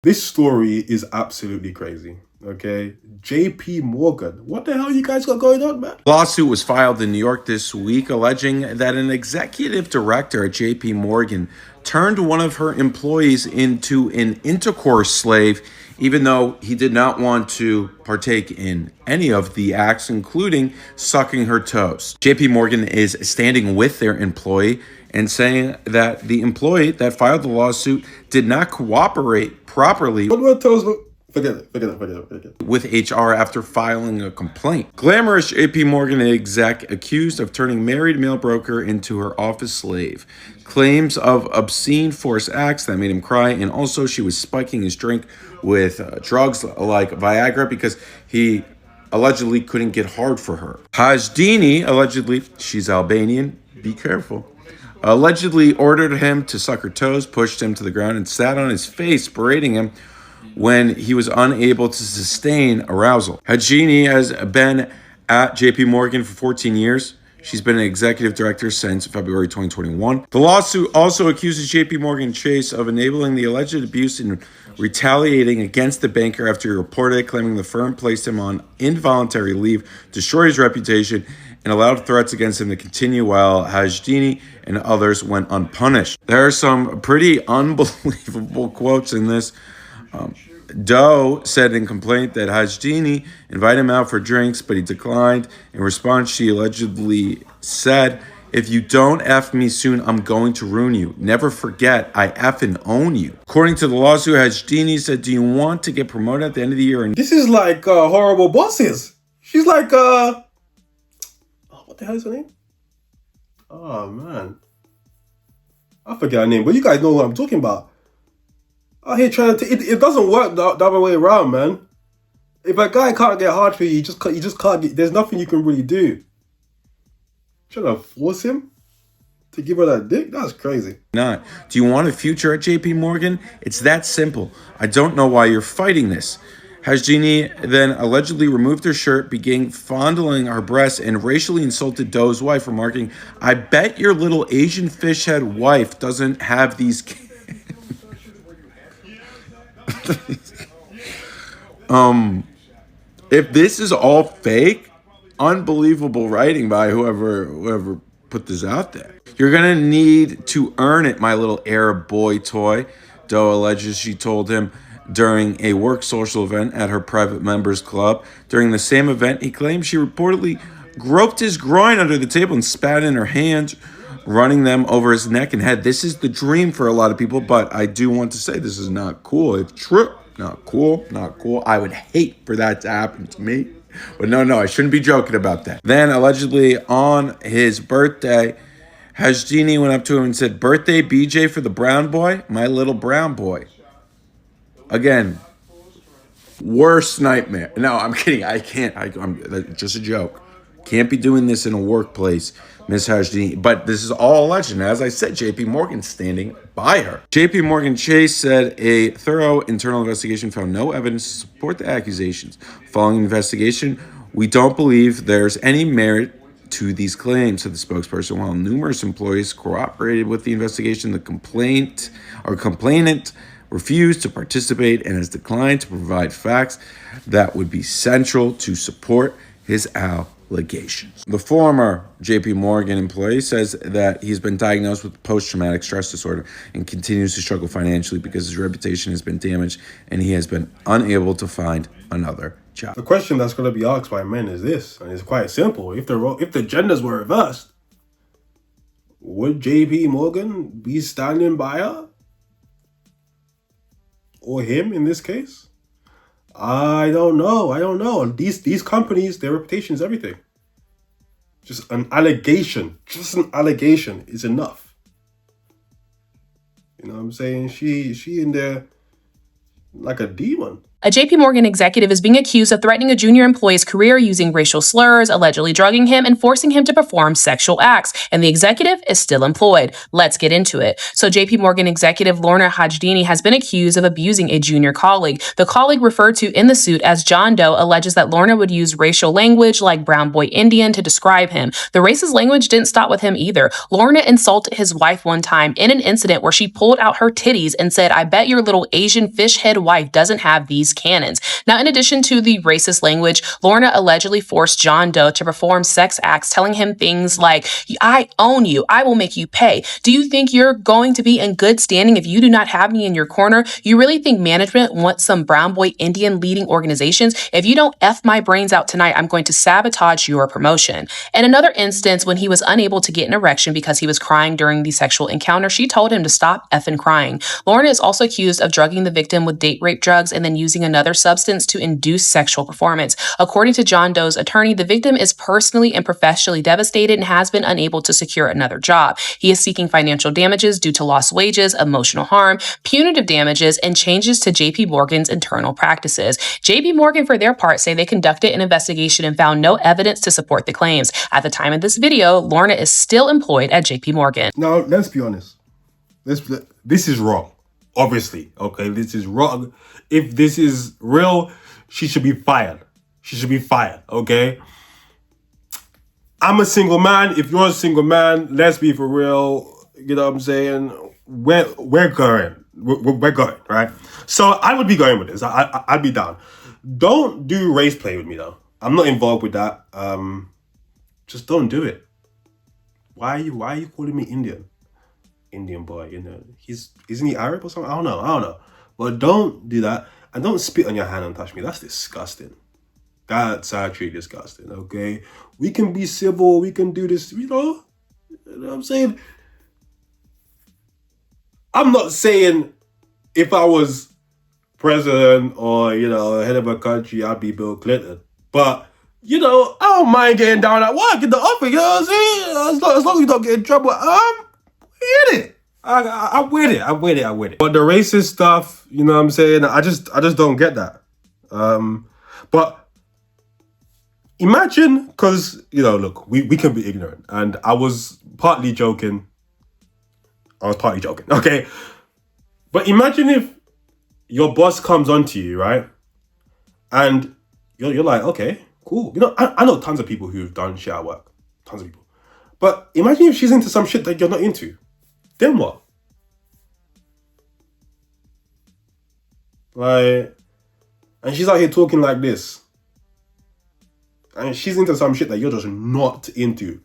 This story is absolutely crazy. Okay, JP Morgan. What the hell you guys got going on, man? Lawsuit was filed in New York this week alleging that an executive director at JP Morgan turned one of her employees into an intercourse slave, even though he did not want to partake in any of the acts, including sucking her toes. JP Morgan is standing with their employee and saying that the employee that filed the lawsuit did not cooperate properly What were toes? Forget it. Forget it. Forget it. Forget it. with HR after filing a complaint. Glamorous JP Morgan exec accused of turning married male broker into her office slave. Claims of obscene force acts that made him cry, and also she was spiking his drink with drugs like Viagra because he allegedly couldn't get hard for her. Hajdini, allegedly, she's Albanian, be careful, allegedly ordered him to suck her toes, pushed him to the ground, and sat on his face, berating him when he was unable to sustain arousal. Hajini has been at JP Morgan for 14 years. She's been an executive director since February 2021. The lawsuit also accuses JP Morgan Chase of enabling the alleged abuse and retaliating against the banker after he reported it, claiming the firm placed him on involuntary leave, destroyed his reputation, and allowed threats against him to continue while Hajdini and others went unpunished. There are some pretty unbelievable quotes in this. Doe said in complaint that Hajdini invited him out for drinks, but he declined. In response, she allegedly said, "If you don't F me soon, I'm going to ruin you. Never forget, I effing own you." According to the lawsuit, Hajdini said, "Do you want to get promoted at the end of the year?" And This is like horrible bosses. She's like what the hell is her name? Oh man, I forget her name, but you guys know what I'm talking about. Out here trying to, it doesn't work the other way around, man. If a guy can't get hard for you, you just can't get. There's nothing you can really do. Trying to force him to give her that dick? That's crazy. not. Do you want a future at JP Morgan? It's that simple. I don't know why you're fighting this. Hajini then allegedly removed her shirt, began fondling her breasts, and racially insulted Doe's wife, remarking, "I bet your little Asian fish head wife doesn't have these kids." If this is all fake, unbelievable writing by whoever put this out there. You're gonna need to earn it, my little Arab boy toy. Doe alleges she told him during a work social event at her private members club. During the same event, he claimed she reportedly groped his groin under the table and spat in her hands, running them over his neck and head. This is the dream for a lot of people, but I do want to say this is not cool. It's true. Not cool, not cool. I would hate for that to happen to me. But no, I shouldn't be joking about that. Then, allegedly, on his birthday, Hajdini went up to him and said, "Birthday BJ for the brown boy, my little brown boy." Again, worst nightmare. No, I'm kidding. I can't. I'm just a joke. Can't be doing this in a workplace, Miss Hajdini. But this is all alleged. And as I said, JP Morgan standing by her. JP Morgan Chase said a thorough internal investigation found no evidence to support the accusations. Following the investigation, we don't believe there's any merit to these claims, said the spokesperson. While numerous employees cooperated with the investigation, the complainant refused to participate and has declined to provide facts that would be central to support his allegations. The former JP Morgan employee says that he's been diagnosed with post-traumatic stress disorder and continues to struggle financially because his reputation has been damaged and he has been unable to find another job. The question that's going to be asked by men is this, and it's quite simple. If the genders were reversed, would JP Morgan be standing by her? Or him in this case? I don't know. These companies, their reputation is everything. Just an allegation is enough. You know what I'm saying? She in there like a demon. A JP Morgan executive is being accused of threatening a junior employee's career using racial slurs, allegedly drugging him, and forcing him to perform sexual acts. And the executive is still employed. Let's get into it. So JP Morgan executive Lorna Hajdini has been accused of abusing a junior colleague. The colleague, referred to in the suit as John Doe, alleges that Lorna would use racial language like brown boy Indian to describe him. The racist language didn't stop with him either. Lorna insulted his wife one time in an incident where she pulled out her titties and said, "I bet your little Asian fish head wife doesn't have these cannons." Now, in addition to the racist language, Lorna allegedly forced John Doe to perform sex acts, telling him things like, "I own you. I will make you pay. Do you think you're going to be in good standing if you do not have me in your corner? You really think management wants some brown boy Indian leading organizations? If you don't F my brains out tonight, I'm going to sabotage your promotion." In another instance, when he was unable to get an erection because he was crying during the sexual encounter, she told him to stop effing crying. Lorna is also accused of drugging the victim with date rape drugs and then using another substance to induce sexual performance. According to John Doe's attorney, the victim is personally and professionally devastated and has been unable to secure another job. He is seeking financial damages due to lost wages, emotional harm, punitive damages, and changes to JP Morgan's internal practices. JP Morgan, for their part, say they conducted an investigation and found no evidence to support the claims. At the time of this video, Lorna is still employed at JP Morgan. Now, let's be honest. This is wrong. Obviously, okay, this is wrong. If this is real, she should be fired. She should be fired, okay? I'm a single man. If you're a single man, let's be for real. You know what I'm saying? We're going. We're going, right? So I would be going with this. I'd be down. Don't do race play with me, though. I'm not involved with that. Just don't do it. Why are you calling me Indian boy, you know? Isn't he Arab or something? I don't know. But don't do that. And don't spit on your hand and touch me. That's disgusting. That's actually disgusting, okay? We can be civil. We can do this, you know? You know what I'm saying? I'm not saying if I was president or, you know, head of a country, I'd be Bill Clinton. But, you know, I don't mind getting down at work in the office, you know what I'm saying? As long as you don't get in trouble, I'm with it. I'm with it. But the racist stuff, you know what I'm saying? I just don't get that. But imagine, because, you know, look, we can be ignorant. And I was partly joking, okay? But imagine if your boss comes onto you, right? And you're like, okay, cool. You know, I know tons of people who've done shit at work. Tons of people. But imagine if she's into some shit that you're not into. Then what? Like, and she's out here talking like this. And she's into some shit that you're just not into.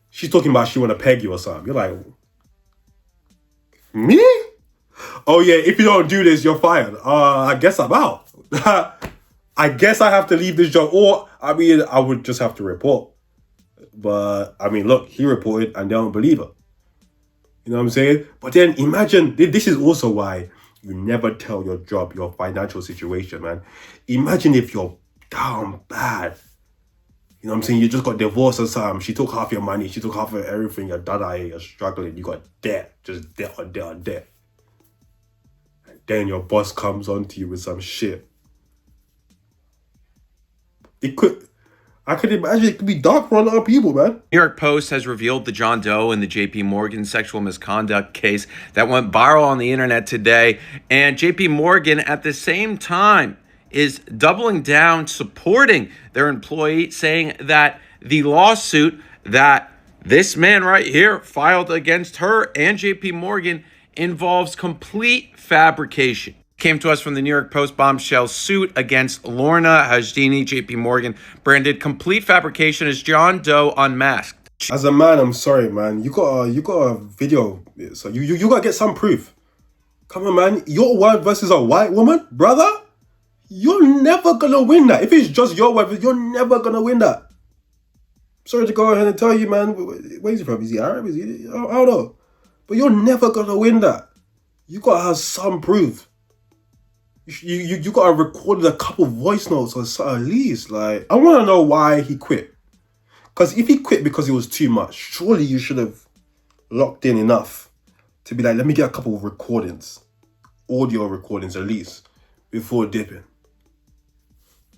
She's talking about she want to peg you or something. You're like, me? Oh yeah, if you don't do this, you're fired. I guess I'm out. I guess I have to leave this job. Or, I mean, I would just have to report. But, I mean, look, he reported and they don't believe her. You know what I'm saying? But then imagine, this is also why you never tell your job, your financial situation, man. Imagine if you're down bad. You know what I'm saying? You just got divorced or something. She took half your money. She took half of everything. You're done. You're struggling. You got debt. Just debt on debt on debt. And then your boss comes onto you with some shit. I could imagine it could be dark for a lot of people, man. New York Post has revealed the John Doe and the JP Morgan sexual misconduct case that went viral on the internet today. And JP Morgan, at the same time, is doubling down, supporting their employee, saying that the lawsuit that this man right here filed against her and JP Morgan involves complete fabrication. Came to us from the New York Post. Bombshell suit against Lorna Hajdini, JP Morgan, branded complete fabrication as John Doe unmasked. As a man, I'm sorry, man. You got a video, so you gotta get some proof. Come on, man. Your wife versus a white woman, brother. You're never gonna win that. If it's just your wife, you're never gonna win that. Sorry to go ahead and tell you, man. Where is he from? Is he Arab? Is he? I don't know. But you're never gonna win that. You gotta have some proof. You gotta record a couple voice notes or something at least. Like, I wanna know why he quit. Because if he quit because it was too much, surely you should have locked in enough to be like, let me get a couple of recordings, audio recordings at least, before dipping.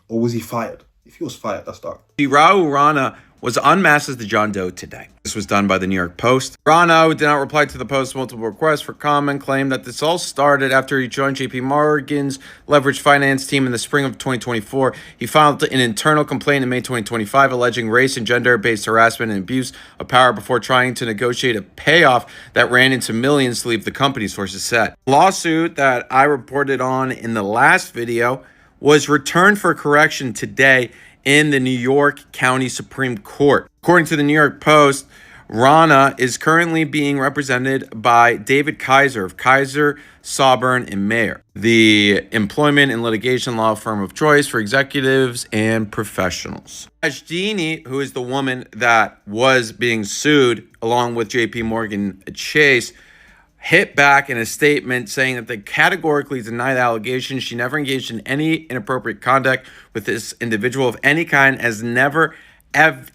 Or was he fired? If he was fired, that's dark. Raul Rana was unmasked as the John Doe today. This was done by the New York Post. Rana, who did not reply to the Post's multiple requests for comment, claimed that this all started after he joined JP Morgan's leveraged finance team in the spring of 2024. He filed an internal complaint in May 2025 alleging race and gender-based harassment and abuse of power before trying to negotiate a payoff that ran into millions to leave the company, sources said. The lawsuit that I reported on in the last video was returned for correction today in the New York County Supreme Court. According to the New York Post, Rana is currently being represented by David Kaiser of Kaiser, Sauburn, and Mayer, the employment and litigation law firm of choice for executives and professionals. Ashdini, who is the woman that was being sued along with JP Morgan Chase, hit back in a statement saying that they categorically deny the allegations. She never engaged in any inappropriate conduct with this individual of any kind, has never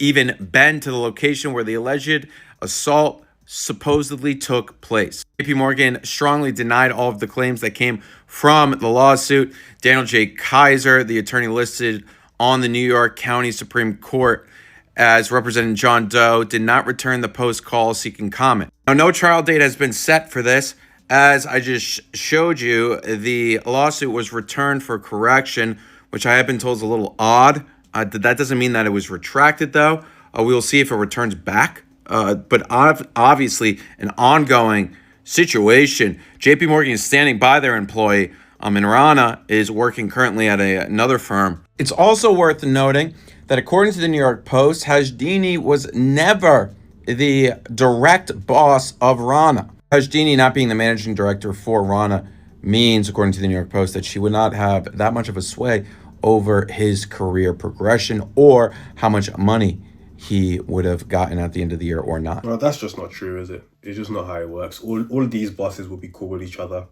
even been to the location where the alleged assault supposedly took place. JP Morgan strongly denied all of the claims that came from the lawsuit. Daniel J. Kaiser, the attorney listed on the New York County Supreme Court as representing John Doe, did not return the Post call seeking comment. Now, no trial date has been set for this. As I just showed you, the lawsuit was returned for correction, which I have been told is a little odd. That doesn't mean that it was retracted, though. We will see if it returns back. But obviously, an ongoing situation. JP Morgan is standing by their employee. And Rana is working currently at another firm. It's also worth noting that according to the New York Post, Ashdini was never the direct boss of Rana. Ashdini not being the managing director for Rana means, according to the New York Post, that she would not have that much of a sway over his career progression or how much money he would have gotten at the end of the year or not. Well, that's just not true, is it? It's just not how it works. All these bosses will be cool with each other.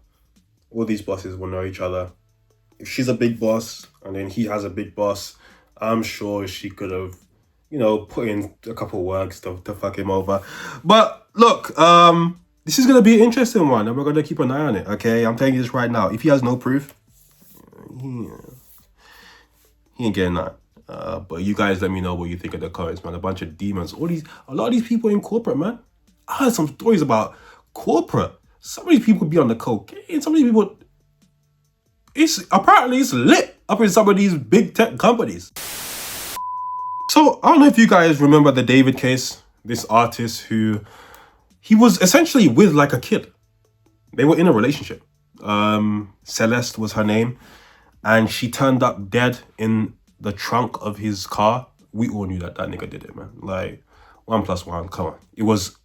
All these bosses will know each other. If she's a big boss and then he has a big boss, I'm sure she could have, put in a couple words to fuck him over. But look, this is going to be an interesting one, and we're going to keep an eye on it, okay? I'm telling you this right now. If he has no proof, he ain't getting that. But you guys let me know what you think of the comments, man. A bunch of demons. A lot of these people in corporate, man. I heard some stories about corporate. Some of these people be on the cocaine. Some of these people, apparently it's lit up in some of these big tech companies. So I don't know if you guys remember the David case. This artist who he was essentially with like a kid. They were in a relationship. Celeste was her name, and she turned up dead in the trunk of his car. We all knew that nigga did it, man. Like 1 + 1, come on. It was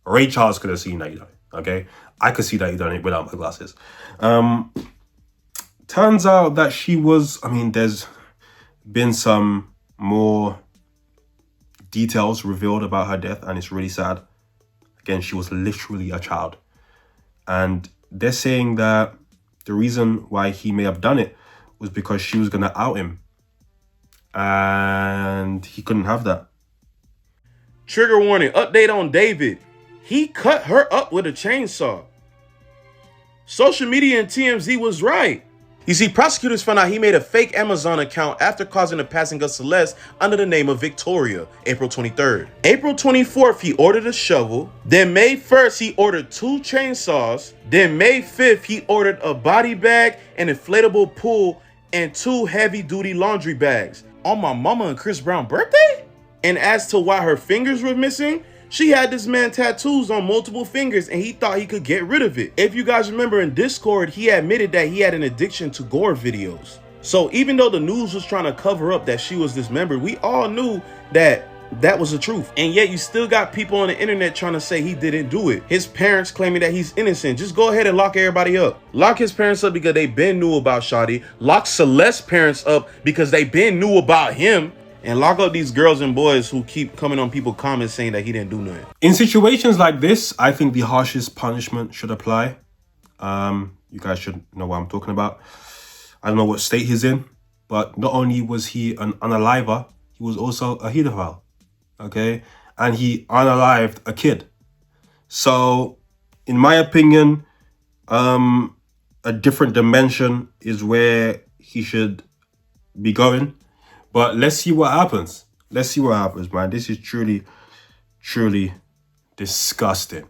Ray Charles could have seen that he done it. Okay, I could see that he done it without my glasses. Turns out that she was. There's been some more details revealed about her death, and it's really sad. Again, she was literally a child, and they're saying that the reason why he may have done it was because she was gonna out him, and he couldn't have that. Trigger warning, update on David. He cut her up with a chainsaw. Social media and TMZ was right. You see, prosecutors found out he made a fake Amazon account after causing the passing of Celeste under the name of Victoria, April 23rd. April 24th, he ordered a shovel. Then May 1st, he ordered 2 chainsaws. Then May 5th, he ordered a body bag, an inflatable pool, and 2 heavy-duty laundry bags. On my mama and Chris Brown's birthday? And as to why her fingers were missing, she had this man tattoos on multiple fingers and he thought he could get rid of it. If you guys remember in Discord, he admitted that he had an addiction to gore videos. So even though the news was trying to cover up that she was dismembered, we all knew that that was the truth. And yet you still got people on the internet trying to say he didn't do it. His parents claiming that he's innocent. Just go ahead and lock everybody up. Lock his parents up because they been knew about Shawty. Lock Celeste's parents up because they been knew about him. And lock up these girls and boys who keep coming on people's comments saying that he didn't do nothing. In situations like this, I think the harshest punishment should apply. You guys should know what I'm talking about. I don't know what state he's in, but not only was he an unaliver, he was also a pedophile. Okay? And he unalived a kid. So, in my opinion, a different dimension is where he should be going. But let's see what happens. Let's see what happens, man. This is truly, truly disgusting.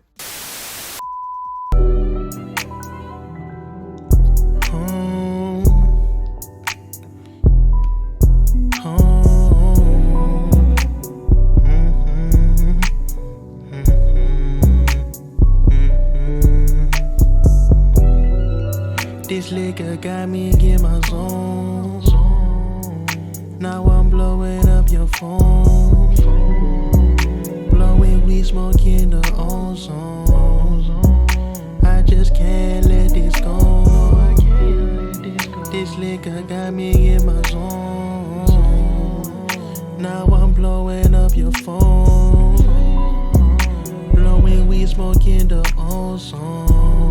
This liquor got me in my zone. Now I'm blowing up your phone. Blowing weed, smoking the ozone. I just can't let this go. This liquor got me in my zone. Now I'm blowing up your phone. Blowing weed, smoking the ozone.